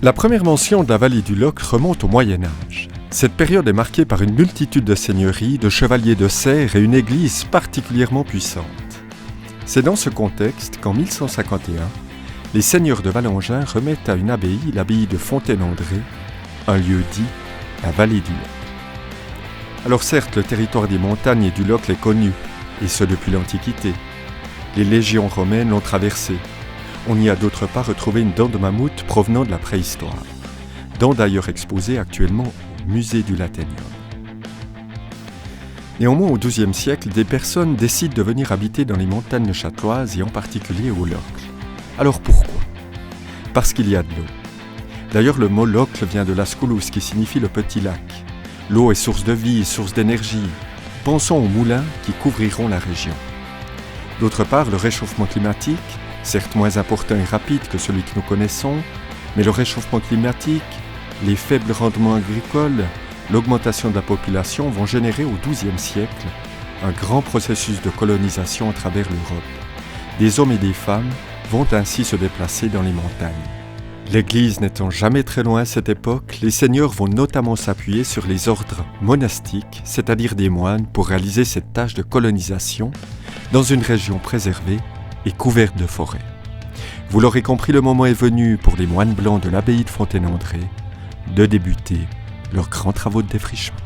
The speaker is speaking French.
La première mention de la vallée du Locle remonte au Moyen Âge. Cette période est marquée par une multitude de seigneuries, de chevaliers de serre et une église particulièrement puissante. C'est dans ce contexte qu'en 1151, les seigneurs de Valangin remettent à une abbaye, l'abbaye de Fontaine-André, un lieu dit la vallée du Locle. Alors certes, le territoire des montagnes et du Locle est connu, et ce depuis l'Antiquité. Les légions romaines l'ont traversé. On y a d'autre part retrouvé une dent de mammouth provenant de la préhistoire, dent d'ailleurs exposée actuellement au musée du Laténium. Néanmoins, au XIIe siècle, des personnes décident de venir habiter dans les montagnes châteloises et en particulier au Locle. Alors pourquoi ? Parce qu'il y a de l'eau. D'ailleurs, le mot Locle vient de l'asculus qui signifie le petit lac. L'eau est source de vie, source d'énergie. Pensons aux moulins qui couvriront la région. D'autre part, le réchauffement climatique, certes moins important et rapide que celui que nous connaissons, mais le réchauffement climatique, les faibles rendements agricoles, l'augmentation de la population vont générer au XIIe siècle un grand processus de colonisation à travers l'Europe. Des hommes et des femmes vont ainsi se déplacer dans les montagnes. L'Église n'étant jamais très loin à cette époque, les seigneurs vont notamment s'appuyer sur les ordres monastiques, c'est-à-dire des moines, pour réaliser cette tâche de colonisation dans une région préservée et couverte de forêts. Vous l'aurez compris, le moment est venu pour les moines blancs de l'abbaye de Fontaine-André de débuter leurs grands travaux de défrichement.